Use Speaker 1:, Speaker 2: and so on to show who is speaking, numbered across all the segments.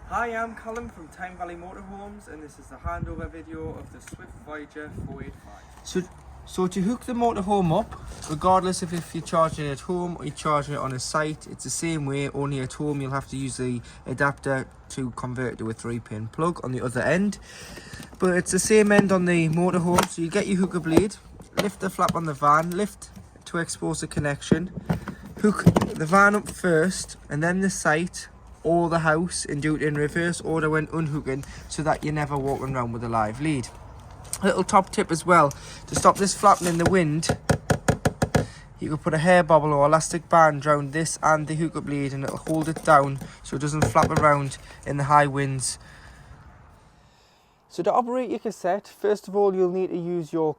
Speaker 1: Hi, I'm Callum from Tyne Valley Motorhomes, and this is the handover video of the Swift Voyager 485.
Speaker 2: So to hook the motorhome up, regardless of if you're charging it at home or you're charging it on a site, it's the same way, only at home you'll have to use the adapter to convert it to a 3-pin plug on the other end. But it's the same end on the motorhome, so you get your hooker blade, lift the flap on the van, lift to expose the connection, hook the van up first and then the site or the house, and do it in reverse order when unhooking so that you're never walking around with a live lead. A little top tip as well, to stop this flapping in the wind, you can put a hair bubble or elastic band around this and the hooker blade, and it'll hold it down so it doesn't flap around in the high winds. So to operate your cassette, first of all you'll need to use your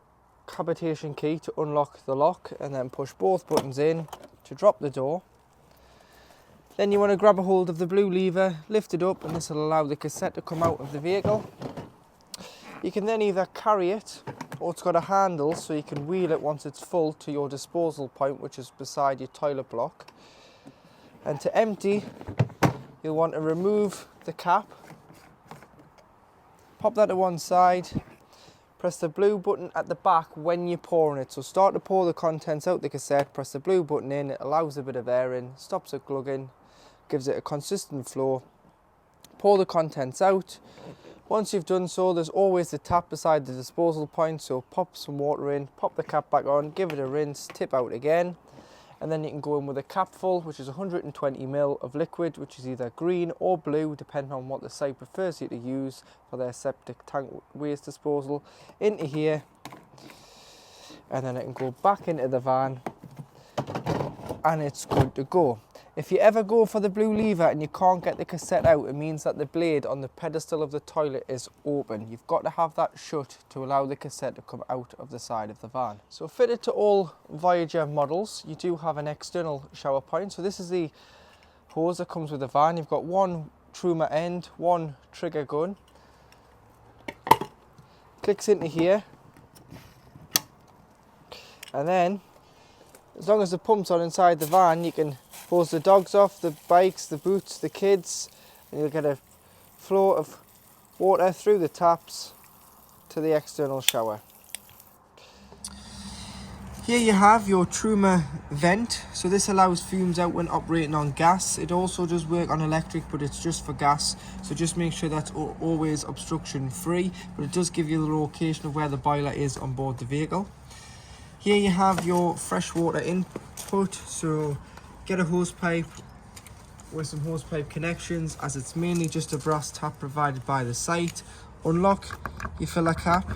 Speaker 2: cavitation key to unlock the lock, and then push both buttons in to drop the door. Then you want to grab a hold of the blue lever, lift it up, and this will allow the cassette to come out of the vehicle. You can then either carry it, or it's got a handle so you can wheel it once it's full to your disposal point, which is beside your toilet block. And to empty, you'll want to remove the cap, pop that to one side, press the blue button at the back when you're pouring it. So start to pour the contents out the cassette, press the blue button in, it allows a bit of air in, stops it glugging, gives it a consistent flow. Pour the contents out. Once you've done so, there's always the tap beside the disposal point, so pop some water in, pop the cap back on, give it a rinse, tip out again, and then you can go in with a cap full, which is 120 ml of liquid, which is either green or blue depending on what the site prefers you to use for their septic tank waste disposal, into here, and then it can go back into the van and it's good to go. If you ever go for the blue lever and you can't get the cassette out, it means that the blade on the pedestal of the toilet is open. You've got to have that shut to allow the cassette to come out of the side of the van. So fitted to all Voyager models, you do have an external shower point. So this is the hose that comes with the van. You've got one truma end, one trigger gun. Clicks into here. And then, as long as the pump's on inside the van, you can hose the dogs off, the bikes, the boots, the kids, and you'll get a flow of water through the taps to the external shower. Here you have your Truma vent. So this allows fumes out when operating on gas. It also does work on electric, but it's just for gas. So just make sure that's always obstruction free, but it does give you the location of where the boiler is on board the vehicle. Here you have your freshwater input, so get a hose pipe with some hose pipe connections, as it's mainly just a brass tap provided by the site. Unlock your filler cap.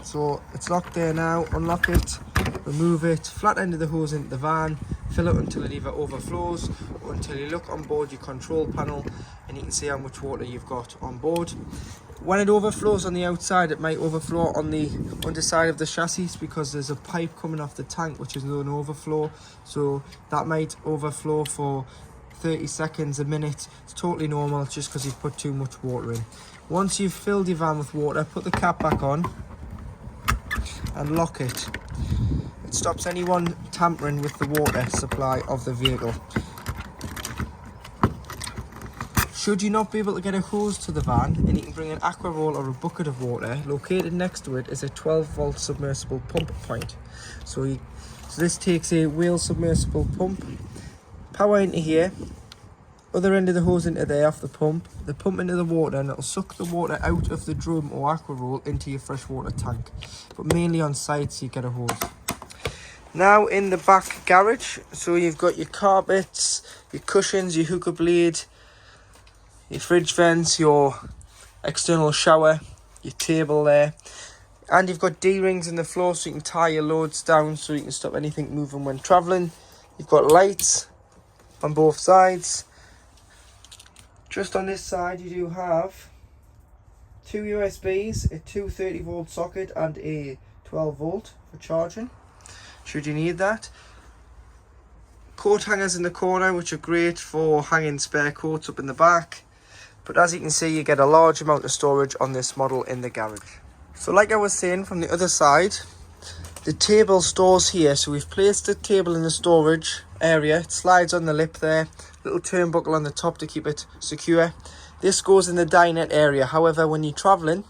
Speaker 2: So it's locked there now, unlock it, remove it, flat end of the hose into the van, fill it until it either overflows or until you look on board your control panel and you can see how much water you've got on board. When it overflows on the outside, it might overflow on the underside of the chassis because there's a pipe coming off the tank which is an overflow, so that might overflow for 30 seconds, a minute. It's totally normal, it's just because you've put too much water in. Once you've filled your van with water, put the cap back on and lock it. It stops anyone tampering with the water supply of the vehicle. Should you not be able to get a hose to the van, and you can bring an aqua roll or a bucket of water, located next to it is a 12-volt submersible pump point. So this takes a wheel submersible pump, power into here, other end of the hose into there off the pump into the water, and it'll suck the water out of the drum or aqua roll into your freshwater tank. But mainly on sites you get a hose. Now in the back garage, so you've got your carpets, your cushions, your hooker blade, your fridge vents, your external shower, your table there, and you've got D-rings in the floor so you can tie your loads down so you can stop anything moving when travelling. You've got lights on both sides. Just on this side you do have two USBs, a 230-volt socket and a 12-volt for charging, should you need that. Coat hangers in the corner, which are great for hanging spare coats up in the back. But as you can see, you get a large amount of storage on this model in the garage. So like I was saying, from the other side, the table stores here. So we've placed the table in the storage area. It slides on the lip there. Little turnbuckle on the top to keep it secure. This goes in the dinette area. However, when you're travelling,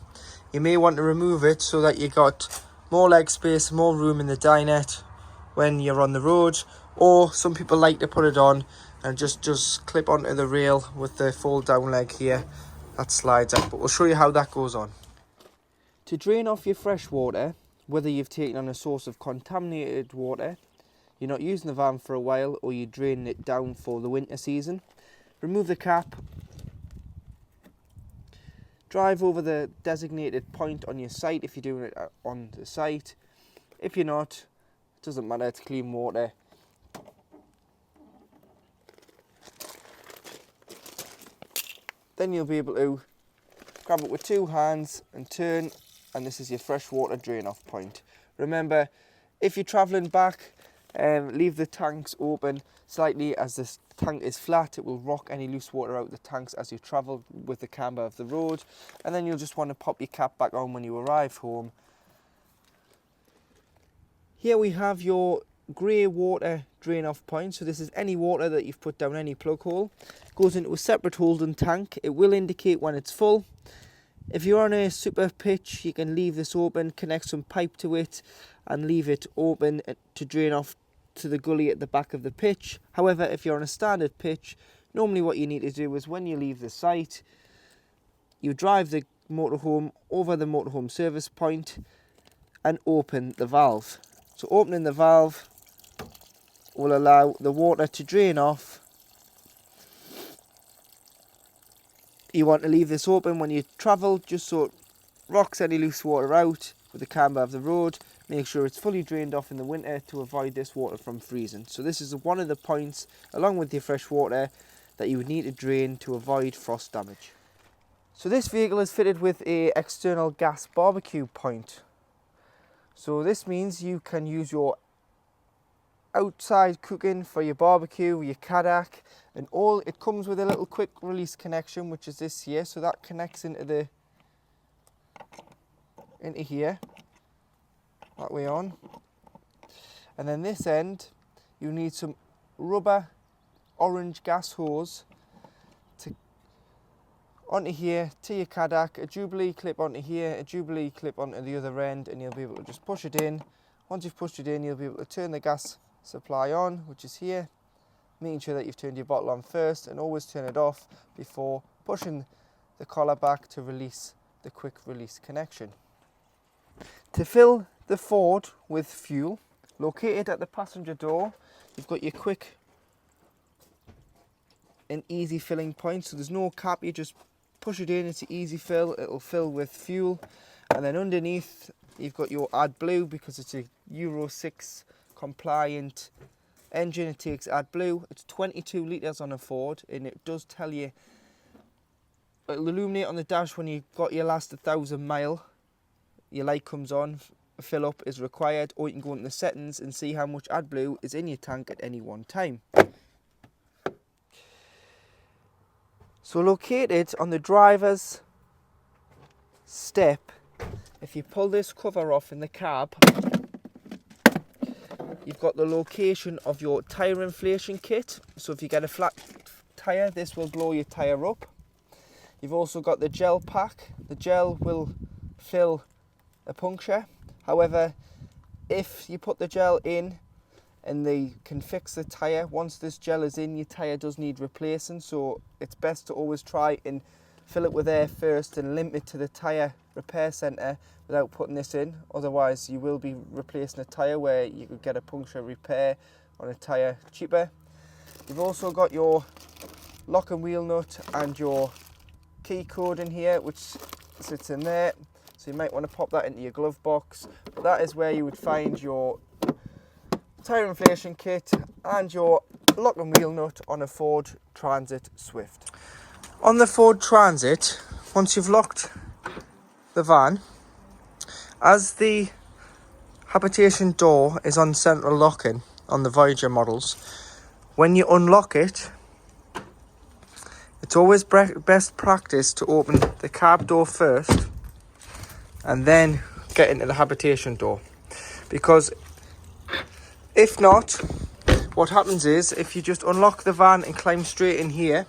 Speaker 2: you may want to remove it so that you got more leg space, more room in the dinette when you're on the road. Or some people like to put it on and just clip onto the rail with the fold down leg here. That slides up, but we'll show you how that goes on. To drain off your fresh water, whether you've taken on a source of contaminated water, you're not using the van for a while, or you're draining it down for the winter season, remove the cap, drive over the designated point on your site if you're doing it on the site. If you're not, it doesn't matter, it's clean water. Then you'll be able to grab it with 2 hands and turn, and this is your fresh water drain off point. Remember, if you're travelling back, leave the tanks open slightly. As this tank is flat, it will rock any loose water out of the tanks as you travel with the camber of the road, and then you'll just want to pop your cap back on when you arrive home. Here we have your grey water drain off point. So this is any water that you've put down any plug hole. Goes into a separate holding tank. It will indicate when it's full. If you're on a super pitch, you can leave this open, connect some pipe to it and leave it open to drain off to the gully at the back of the pitch. However, if you're on a standard pitch, normally what you need to do is when you leave the site, you drive the motorhome over the motorhome service point and open the valve. So opening the valve will allow the water to drain off. You want to leave this open when you travel, just so it rocks any loose water out with the camber of the road. Make sure it's fully drained off in the winter to avoid this water from freezing. So this is one of the points, along with your fresh water, that you would need to drain to avoid frost damage. So this vehicle is fitted with an external gas barbecue point. So this means you can use your outside cooking for your barbecue, your kadak, and all. It comes with a little quick release connection, which is this here. So that connects into here, that way on. And then this end, you need some rubber orange gas hose onto here to your kadak, a Jubilee clip onto here, a Jubilee clip onto the other end, and you'll be able to just push it in. Once you've pushed it in, you'll be able to turn the gas supply on, which is here, making sure that you've turned your bottle on first, and always turn it off before pushing the collar back to release the quick release connection. To fill the Ford with fuel, located at the passenger door, you've got your quick and easy filling point. So there's no cap, you just push it in, it's an easy fill, it'll fill with fuel. And then underneath you've got your AdBlue, because it's a Euro 6 compliant engine, it takes AdBlue. It's 22 litres on a Ford, and it does tell you, it'll illuminate on the dash when you've got your last 1,000 mile, your light comes on, a fill up is required, or you can go into the settings and see how much AdBlue is in your tank at any one time. So located on the driver's step, if you pull this cover off in the cab, you've got the location of your tyre inflation kit. So if you get a flat tyre, this will blow your tyre up. You've also got the gel pack. The gel will fill a puncture. However, if you put the gel in and they can fix the tyre, once this gel is in, your tyre does need replacing. So it's best to always try and fill it with air first and limp it to the tyre repair centre without putting this in. Otherwise you will be replacing a tyre where you could get a puncture repair on a tyre cheaper. You've also got your lock and wheel nut and your key code in here, which sits in there. So you might want to pop that into your glove box. But that is where you would find your tyre inflation kit and your lock and wheel nut on a Ford Transit Swift. On the Ford Transit, once you've locked the van, as the habitation door is on central locking on the Voyager models, when you unlock it, it's always best practice to open the cab door first and then get into the habitation door, because if not, what happens is, if you just unlock the van and climb straight in here,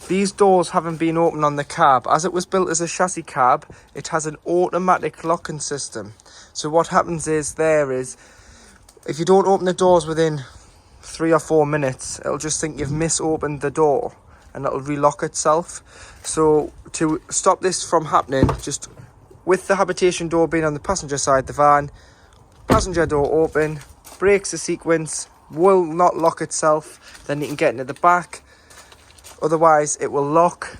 Speaker 2: these doors haven't been opened on the cab. As it was built as a chassis cab, it has an automatic locking system. So what happens is, if you don't open the doors within 3 or 4 minutes, it'll just think you've misopened the door and it'll relock itself. So to stop this from happening, just with the habitation door being on the passenger side of the van, passenger door open, brakes the sequence, will not lock itself, then you can get into the back. Otherwise it will lock,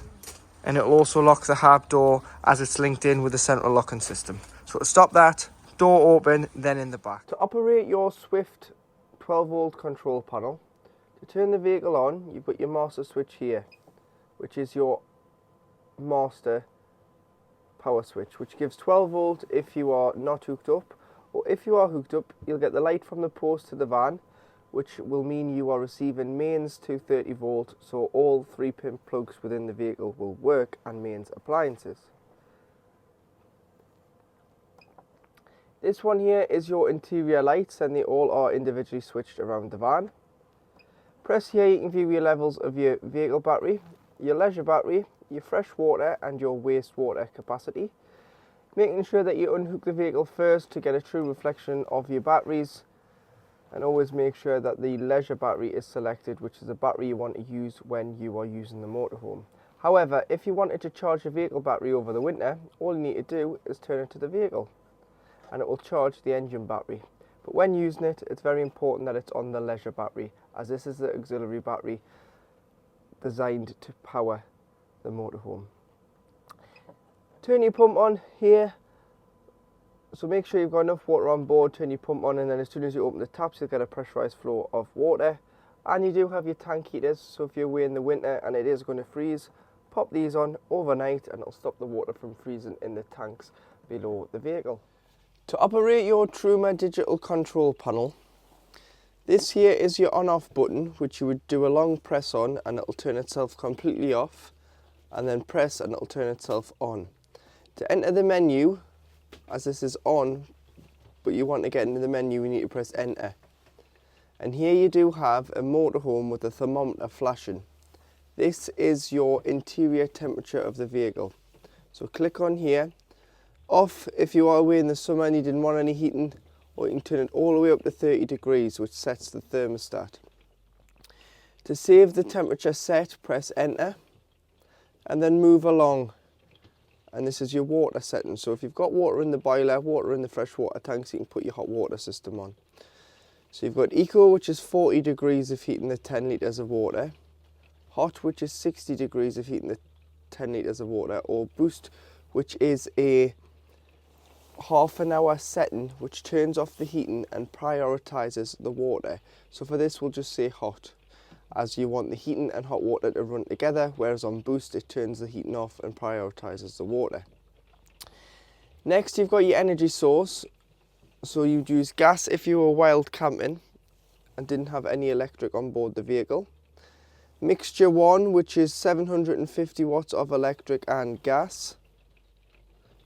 Speaker 2: and it will also lock the hab door as it's linked in with the central locking system. So to stop that, door open, then in the back. To operate your Swift 12 volt control panel, to turn the vehicle on, you put your master switch here, which is your master power switch, which gives 12 volt if you are not hooked up, or if you are hooked up, you'll get the light from the post to the van, which will mean you are receiving mains to 30 volt, so all 3-pin plugs within the vehicle will work, and mains appliances. This one here is your interior lights, and they all are individually switched around the van. Press here, you can view your levels of your vehicle battery, your leisure battery, your fresh water and your wastewater capacity. Making sure that you unhook the vehicle first to get a true reflection of your batteries, and always make sure that the leisure battery is selected, which is the battery you want to use when you are using the motorhome. However, if you wanted to charge your vehicle battery over the winter, all you need to do is turn it to the vehicle and it will charge the engine battery. But when using it, it's very important that it's on the leisure battery, as this is the auxiliary battery designed to power the motorhome. Turn your pump on here, so make sure you've got enough water on board. Turn your pump on, and then as soon as you open the taps, you'll get a pressurized flow of water. And you do have your tank heaters, so if you're away in the winter and it is going to freeze, pop these on overnight and it'll stop the water from freezing in the tanks below the vehicle. To operate your Truma digital control panel, this here is your on-off button, which you would do a long press on and it'll turn itself completely off, and then press and it'll turn itself on. To enter the menu, as this is on, but you want to get into the menu, you need to press enter. And here you do have a motorhome with a thermometer flashing. This is your interior temperature of the vehicle. So click on here. Off if you are away in the summer and you didn't want any heating, or you can turn it all the way up to 30 degrees, which sets the thermostat. To save the temperature set, press enter and then move along. And this is your water setting. So if you've got water in the boiler, water in the freshwater tanks, you can put your hot water system on. So you've got Eco, which is 40 degrees of heating the 10 litres of water. Hot, which is 60 degrees of heating the 10 litres of water. Or Boost, which is a half-an-hour setting, which turns off the heating and prioritises the water. So for this, we'll just say hot, as you want the heating and hot water to run together, whereas on Boost, it turns the heating off and prioritises the water. Next, you've got your energy source. So you'd use gas if you were wild camping and didn't have any electric on board the vehicle. Mixture 1, which is 750 watts of electric and gas.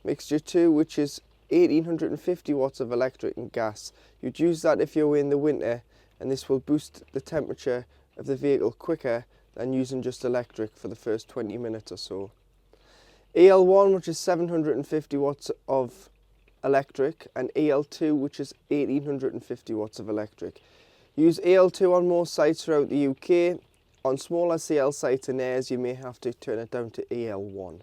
Speaker 2: Mixture 2, which is 1850 watts of electric and gas. You'd use that if you're in the winter, and this will boost the temperature of the vehicle quicker than using just electric for the first 20 minutes or so. AL1, which is 750 watts of electric, and AL2, which is 1850 watts of electric. Use AL2 on most sites throughout the UK. On smaller CL sites and airs, you may have to turn it down to AL1.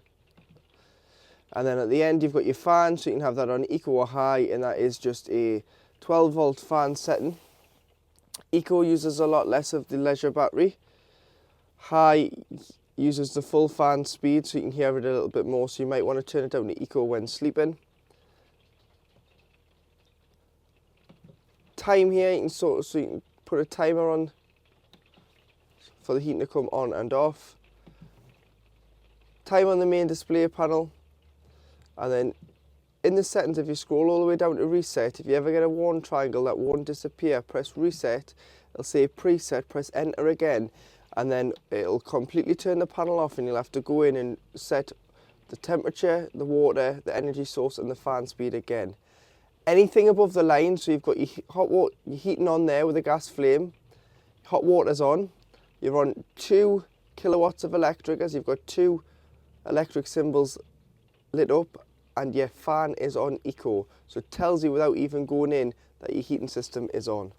Speaker 2: And then at the end, you've got your fan, so you can have that on Eco or High, and that is just a 12 volt fan setting. Eco uses a lot less of the leisure battery. High uses the full fan speed, so you can hear it a little bit more, so you might want to turn it down to Eco when sleeping. Time here, you can so you can put a timer on for the heating to come on and off. Time on the main display panel, and then in the settings, if you scroll all the way down to reset, if you ever get a warn triangle that won't disappear, press reset. It'll say preset, press enter again, and then it'll completely turn the panel off, and you'll have to go in and set the temperature, the water, the energy source and the fan speed again. Anything above the line, so you've got your hot water, your heating on there with a gas flame,
Speaker 3: hot water's on, you're on 2 kilowatts of electric as you've got 2 electric symbols lit up, and your fan is on eco. So it tells you without even going in that your heating system is on.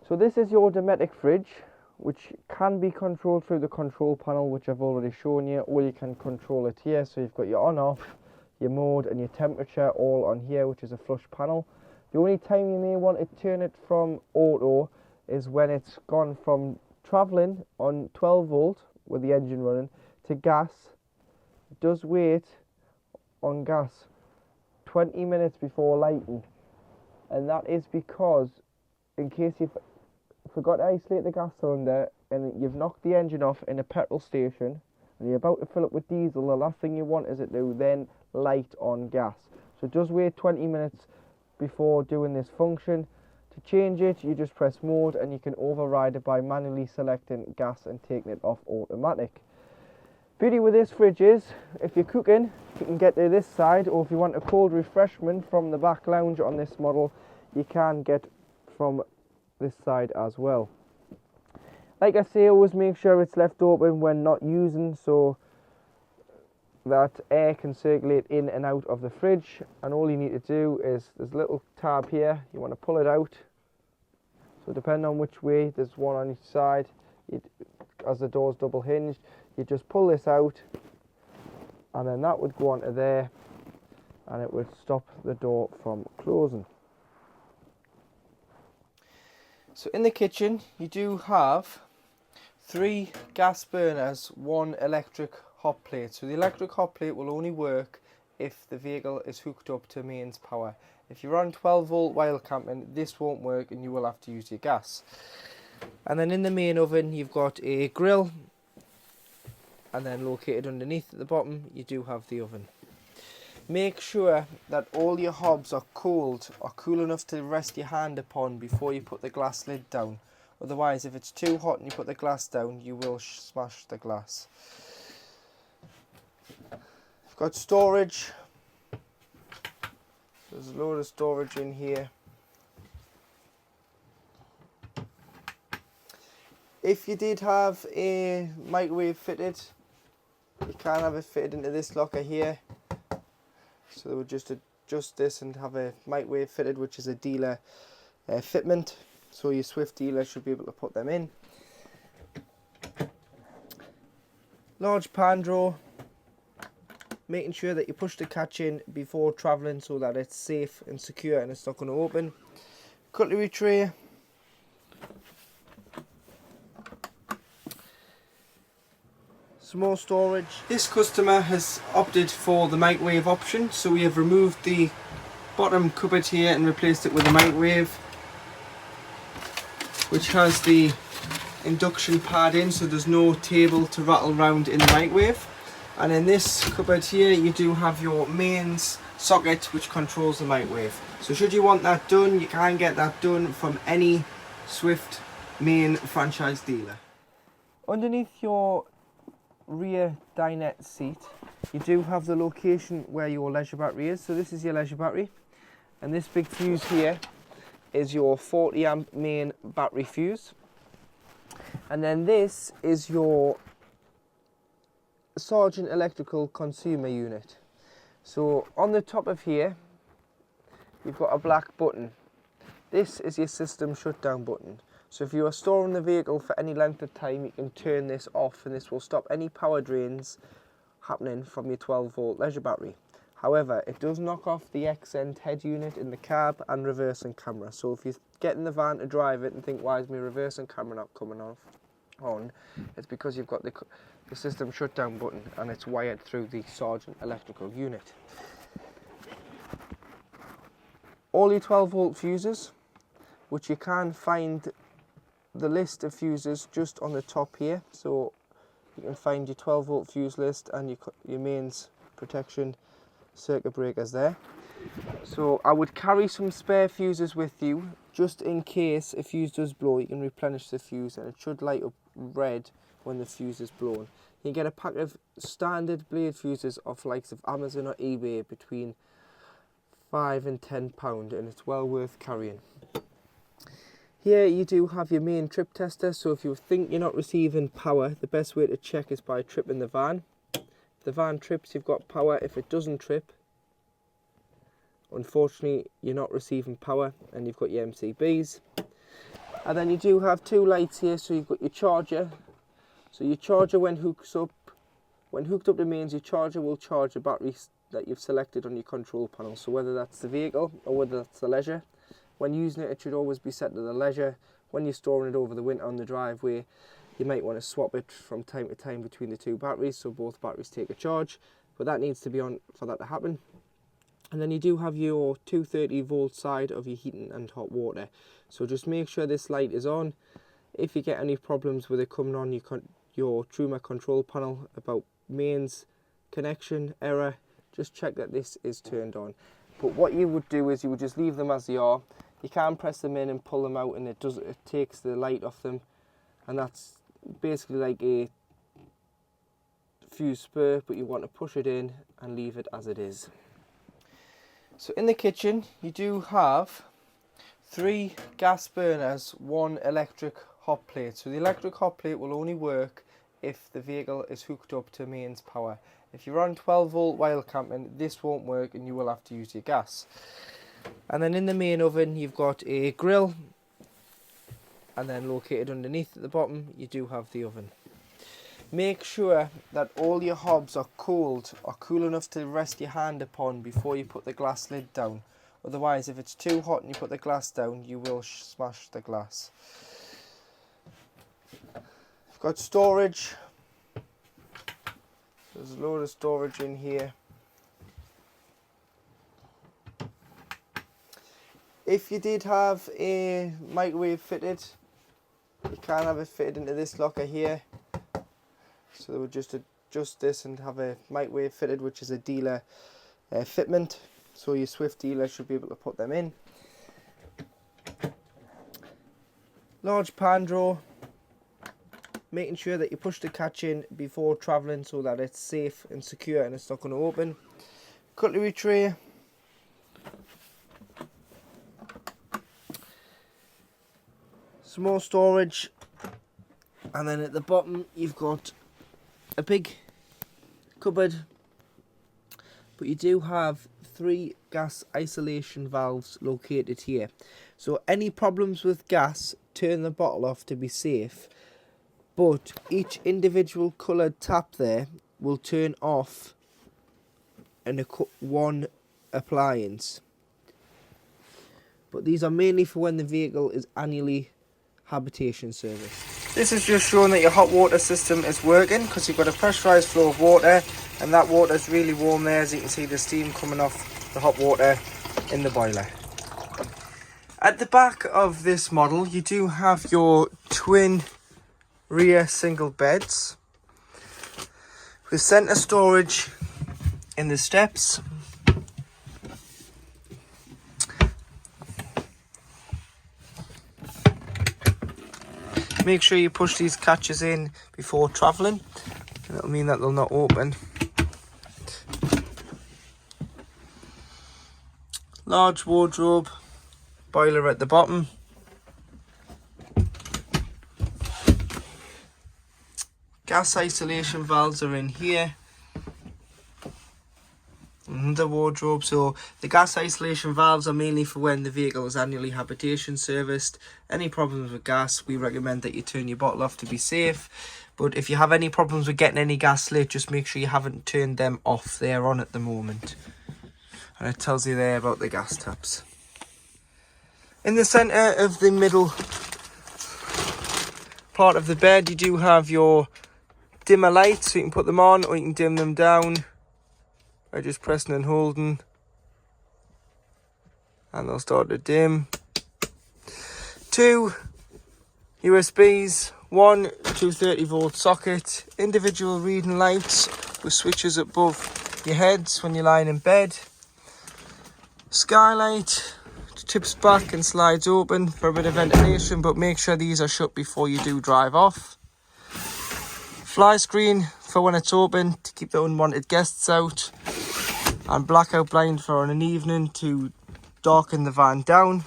Speaker 3: So this is your Dometic fridge, which can be controlled through the control panel, which I've already shown you, or you can control it here. So you've got your on off, your mode and your temperature all on here, which is a flush panel. The only time you may want to turn it from auto is when it's gone from travelling on 12 volt with the engine running to gas. It does wait on gas 20 minutes before lighting, and that is because in case you've forgot to isolate the gas cylinder and you've knocked the engine off in a petrol station and you're about to fill up with diesel, the last thing you want is it to then light on gas. So it does wait 20 minutes before doing this function. To change it, you just press mode and you can override it by manually selecting gas and taking it off automatic. Beauty with this fridge is, if you're cooking, you can get to this side, or if you want a cold refreshment from the back lounge on this model, you can get from this side as well. Like I say, always make sure it's left open when not using, so that air can circulate in and out of the fridge. And all you need to do is, there's a little tab here, you want to pull it out. So depending on which way, there's one on each side. As the door's double hinged, you just pull this out and then that would go onto there and it would stop the door from closing. So in the kitchen you do have 3 gas burners, 1 electric hot plate. So the electric hot plate will only work if the vehicle is hooked up to mains power. If you're on 12 volt while camping, this won't work and you will have to use your gas. And then in the main oven you've got a grill, and then located underneath at the bottom you do have the oven. Make sure that all your hobs are cool enough to rest your hand upon before you put the glass lid down. Otherwise, if it's too hot and you put the glass down, you will smash the glass. I've got storage. There's a load of storage in here. If you did have a microwave fitted, you can have it fitted into this locker here. So they would just adjust this and have a microwave fitted, which is a dealer fitment. So your Swift dealer should be able to put them in. Large pan drawer. Making sure that you push the catch in before travelling so that it's safe and secure and it's not going to open. Cutlery tray. Some more storage. This customer has opted for the microwave option, so we have removed the bottom cupboard here and replaced it with a microwave, which has the induction pad in, so there's no table to rattle around in the microwave. And in this cupboard here you do have your mains socket which controls the microwave. So should you want that done, you can get that done from any Swift main franchise dealer. Underneath your rear dinette seat you do have the location where your leisure battery is. So this is your leisure battery, and this big fuse here is your 40 amp main battery fuse, and then this is your Sargent electrical consumer unit. So on the top of here you've got a black button. This is your system shutdown button. So if you are storing the vehicle for any length of time, you can turn this off and this will stop any power drains happening from your 12 volt leisure battery. However, it does knock off the X-end head unit in the cab and reversing camera. So if you get in the van to drive it and think, why is my reversing camera not coming on, it's because you've got the system shutdown button and it's wired through the Sargent electrical unit. All your 12 volt fuses, which you can find the list of fuses just on the top here, so you can find your 12 volt fuse list and your mains protection circuit breakers there. So I would carry some spare fuses with you just in case a fuse does blow. You can replenish the fuse and it should light up red when the fuse is blown. You can get a pack of standard blade fuses off likes of Amazon or eBay between £5 and £10, and it's well worth carrying.
Speaker 2: Here you do have your main trip tester, so if you think you're not receiving power, the best way to check is by tripping the van. If the van trips, you've got power. If it doesn't trip, unfortunately you're not receiving power and you've got your MCBs. And then you do have two lights here, so you've got your charger. So your charger, when hooked up to mains, your charger will charge the batteries that you've selected on your control panel. So whether that's the vehicle or whether that's the leisure. When using it should always be set to the leisure. When you're storing it over the winter on the driveway, you might want to swap it from time to time between the two batteries, so both batteries take a charge, but that needs to be on for that to happen. And then you do have your 230 volt side of your heating and hot water, so just make sure this light is on. If you get any problems with it coming on your Truma control panel about mains connection error, just check that this is turned on. But what you would do is you would just leave them as they are. You can press them in and pull them out, and it takes the light off them, and that's basically like a fuse spur, but you want to push it in and leave it as it is. So in the kitchen you do have 3 gas burners, 1 electric hot plate. So the electric hot plate will only work if the vehicle is hooked up to mains power. If you're on 12 volt while camping, this won't work and you will have to use your gas. And then in the main oven you've got a grill, and then located underneath at the bottom you do have the oven. Make sure that all your hobs are cool enough to rest your hand upon before you put the glass lid down. Otherwise, if it's too hot and you put the glass down, you will smash the glass. You've got storage. There's a load of storage in here. If you did have a microwave fitted, you can have it fitted into this locker here. So they would just adjust this and have a microwave fitted, which is a dealer fitment. So your Swift dealer should be able to put them in. Large pan drawer. Making sure that you push the catch in before travelling so that it's safe and secure and it's not going to open. Cutlery tray. Some more storage, and then at the bottom you've got a big cupboard, but you do have 3 gas isolation valves located here. So any problems with gas, turn the bottle off to be safe, but each individual coloured tap there will turn off in one appliance. But these are mainly for when the vehicle is annually habitation service. This is just showing that your hot water system is working, because you've got a pressurised flow of water, and that water is really warm there. As you can see, the steam coming off the hot water in the boiler. At the back of this model you do have your twin rear single beds with centre storage in the steps. Make sure you push these catches in before travelling, and that'll mean that they'll not open. Large wardrobe, boiler at the bottom. Gas isolation valves are in here. The wardrobe. So the gas isolation valves are mainly for when the vehicle is annually habitation serviced. Any problems with gas, we recommend that you turn your bottle off to be safe. But if you have any problems with getting any gas lit, just make sure you haven't turned them off. They're on at the moment. And it tells you there about the gas taps. In the centre of the middle part of the bed, you do have your dimmer lights, so you can put them on or you can dim them down by just pressing and holding, and they'll start to dim. 2 USBs, 1 230 volt socket, individual reading lights with switches above your heads when you're lying in bed. Skylight, tips back and slides open for a bit of ventilation, but make sure these are shut before you do drive off. Fly screen for when it's open to keep the unwanted guests out, and blackout blind for an evening to darken the van down.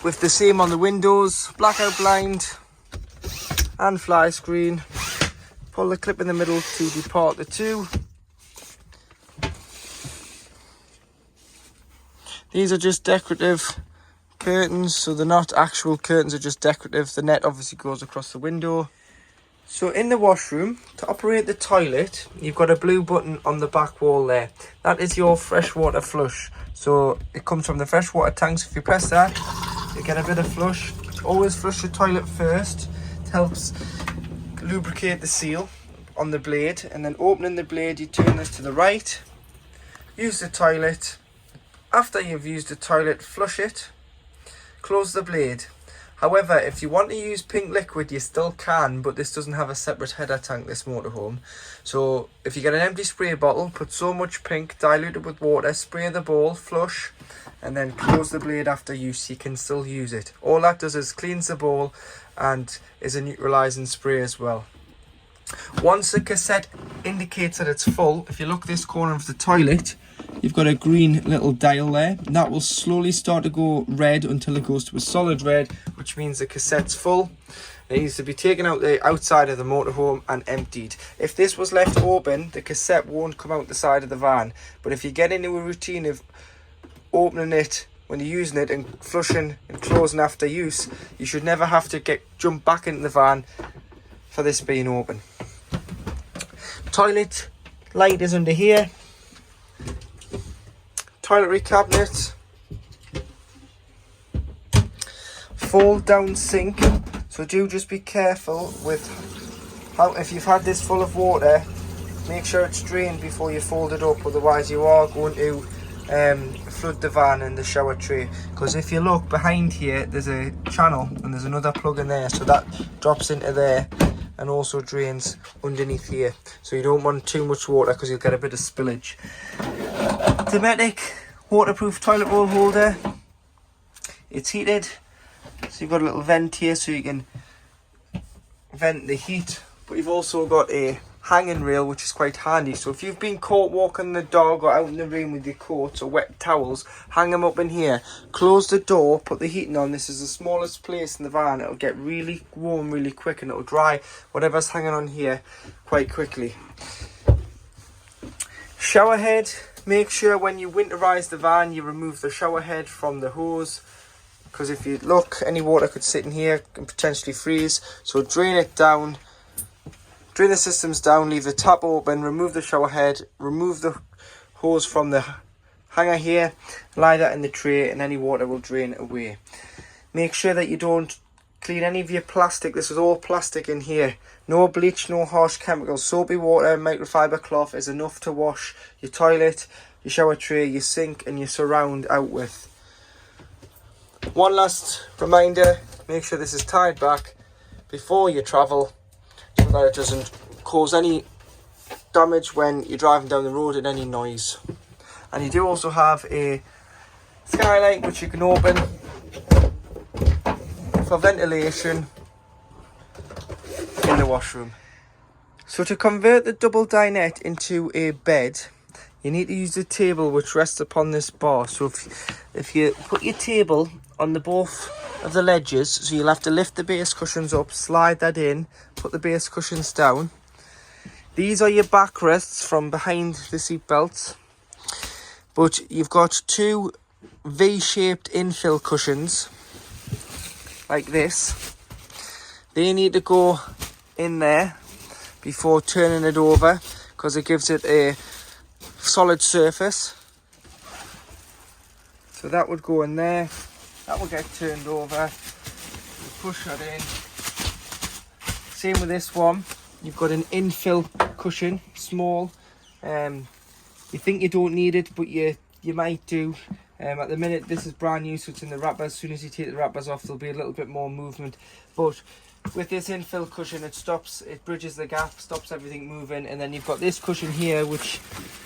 Speaker 2: with the same on the windows, blackout blind and fly screen. Pull the clip in the middle to depart the two. These are just decorative curtains, so they're not actual curtains, they're just decorative. The net obviously goes across the window. So in the washroom, to operate the toilet, you've got a blue button on the back wall there. That is your freshwater flush. So it comes from the freshwater tanks. If you press that, you get a bit of flush. Always flush the toilet first. It helps lubricate the seal on the blade. And then opening the blade, you turn this to the right. Use the toilet. After you've used the toilet, flush it. Close the blade. However, if you want to use pink liquid, you still can, but this doesn't have a separate header tank, this motorhome. So if you get an empty spray bottle, put so much pink, dilute it with water, spray the bowl, flush, and then close the blade after use. You can still use it. All that does is cleans the bowl and is a neutralising spray as well. Once the cassette indicates that it's full, if you look this corner of the toilet, you've got a green little dial there. And that will slowly start to go red until it goes to a solid red, which means the cassette's full. It needs to be taken out the outside of the motorhome and emptied. If this was left open, the cassette won't come out the side of the van. But if you get into a routine of opening it when you're using it and flushing and closing after use, you should never have to jump back into the van for this being open. Toilet light is under here. Toiletry cabinet. Fold down sink. So do just be careful with how, if you've had this full of water, make sure it's drained before you fold it up, otherwise you are going to flood the van and the shower tray. Because if you look behind here, there's a channel and there's another plug in there, so that drops into there and also drains underneath here. So you don't want too much water because you'll get a bit of spillage. Dometic waterproof toilet roll holder. It's heated, so you've got a little vent here so you can vent the heat, but you've also got a hanging rail which is quite handy. So if you've been caught walking the dog or out in the rain with your coats or wet towels, hang them up in here, close the door, put the heating on. This is the smallest place in the van. It'll get really warm really quick and it'll dry whatever's hanging on here quite quickly. Shower head. Make sure when you winterize the van you remove the shower head from the hose, because if you look, any water could sit in here and potentially freeze. So drain it down, drain the systems down, leave the tap open, remove the shower head, remove the hose from the hanger here, lie that in the tray and any water will drain away. Make sure that you don't clean any of your plastic. This is all plastic in here. No bleach, no harsh chemicals. Soapy water, microfiber cloth is enough to wash your toilet, your shower tray, your sink and your surround out with. One last reminder, make sure this is tied back before you travel so that it doesn't cause any damage when you're driving down the road and any noise. And you do also have a skylight which you can open for ventilation in the washroom. So to convert the double dinette into a bed, you need to use the table which rests upon this bar. So if you put your table on the both of the ledges, so you'll have to lift the base cushions up, slide that in, put the base cushions down. These are your backrests from behind the seat belts, but you've got two V-shaped infill cushions like this. They need to go in there before turning it over because it gives it a solid surface. So that would go in there, that will get turned over, you push that in. Same with this one, you've got an infill cushion, small. You think you don't need it, but you might do. At the minute this is brand new, so it's in the wrappers. As soon as you take the wrappers off there'll be a little bit more movement, but with this infill cushion it bridges the gap, stops everything moving. And then you've got this cushion here which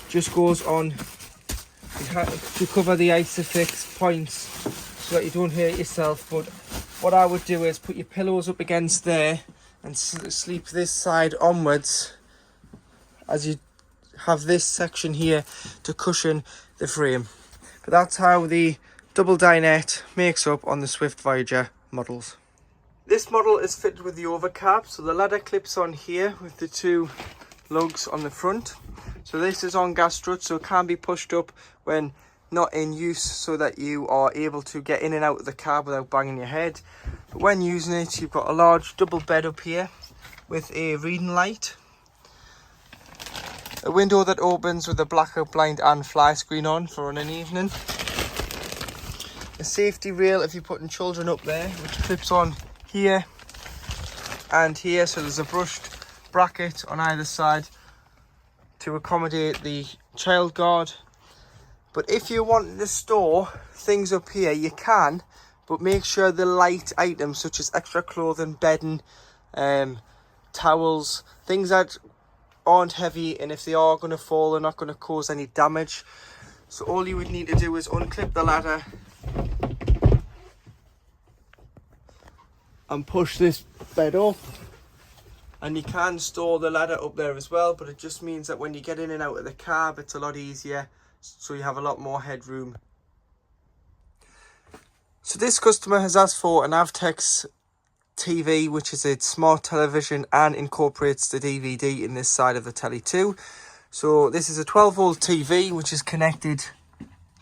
Speaker 2: just goes on to cover the isofix points so that you don't hurt yourself. But what I would do is put your pillows up against there and sleep this side onwards as you have this section here to cushion the frame. But that's how the double dinette makes up on the Swift Voyager models. This model is fitted with the Overcab, so the ladder clips on here with the two lugs on the front. So this is on gas strut, so it can be pushed up when not in use, so that you are able to get in and out of the cab without banging your head. But when using it, you've got a large double bed up here with a reading light, a window that opens with a blackout blind and fly screen on for an evening, a safety rail if you're putting children up there, which clips on here and here, so there's a brushed bracket on either side to accommodate the child guard. But if you want to store things up here, you can, but make sure the light items such as extra clothing, bedding, towels, things that aren't heavy, and if they are going to fall, they're not going to cause any damage. So all you would need to do is unclip the ladder and push this bed up, and you can store the ladder up there as well, but it just means that when you get in and out of the cab, it's a lot easier, so you have a lot more headroom. So this customer has asked for an Avtex TV, which is a smart television and incorporates the DVD in this side of the telly too. So this is a 12 volt TV which is connected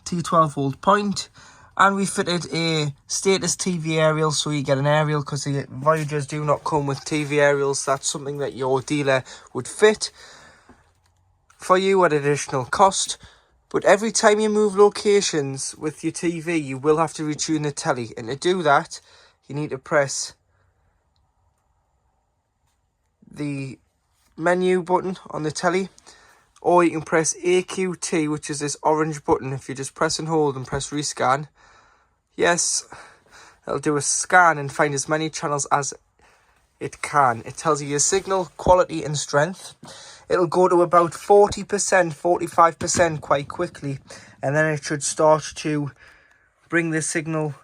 Speaker 2: to your 12 volt point, and we fitted a status TV aerial, so you get an aerial, because the Voyagers do not come with TV aerials. That's something that your dealer would fit for you at additional cost. But every time you move locations with your TV, you will have to retune the telly, and to do that you need to press the menu button on the telly, or you can press AQT, which is this orange button. If you just press and hold and press rescan, yes, it'll do a scan and find as many channels as it can. It tells you your signal quality and strength. It'll go to about 40%, 45% quite quickly, and then it should start to bring the signal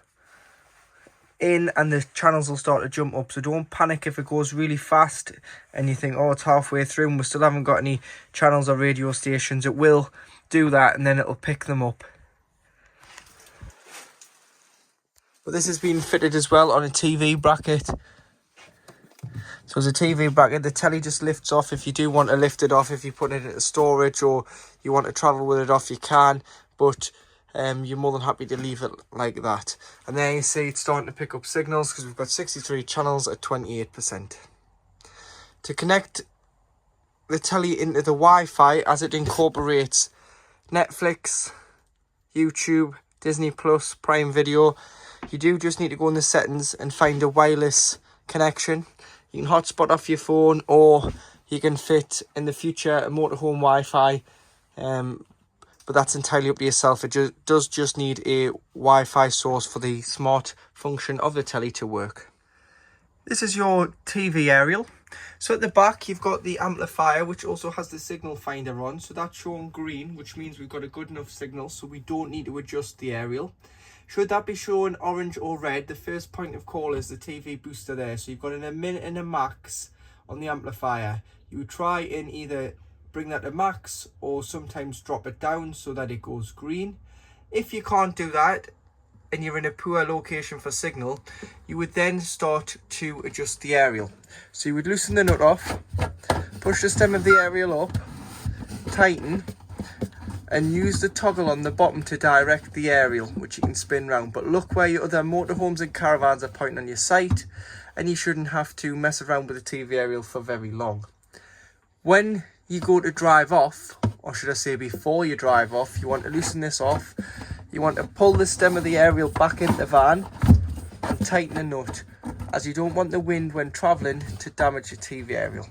Speaker 2: in and the channels will start to jump up. So don't panic if it goes really fast and you think, oh, it's halfway through and we still haven't got any channels or radio stations. It will do that, and then it'll pick them up. But this has been fitted as well on a TV bracket. So as a TV bracket, the telly just lifts off. If you do want to lift it off, if you put it into storage or you want to travel with it off, you can, but you're more than happy to leave it like that. And there you see it's starting to pick up signals, because we've got 63 channels at 28%. To connect the telly into the Wi-Fi, as it incorporates Netflix, YouTube, Disney Plus, Prime Video, you do just need to go in the settings and find a wireless connection. You can hotspot off your phone, or you can fit in the future a motorhome Wi-Fi, but that's entirely up to yourself. It does just need a Wi-Fi source for the smart function of the telly to work. This is your TV aerial. So at the back you've got the amplifier, which also has the signal finder on, so that's shown green, which means we've got a good enough signal, so we don't need to adjust the aerial. Should that be showing orange or red, the first point of call is the TV booster there. So you've got a min and a max on the amplifier. You would try and either bring that to max or sometimes drop it down so that it goes green. If you can't do that and you're in a poor location for signal, you would then start to adjust the aerial. So you would loosen the nut off, push the stem of the aerial up, tighten, and use the toggle on the bottom to direct the aerial, which you can spin round. But look where your other motorhomes and caravans are pointing on your site, and you shouldn't have to mess around with the TV aerial for very long. When you go to drive off, or should I say before you drive off, you want to loosen this off. You want to pull the stem of the aerial back into the van and tighten the nut, as you don't want the wind when travelling to damage your TV aerial.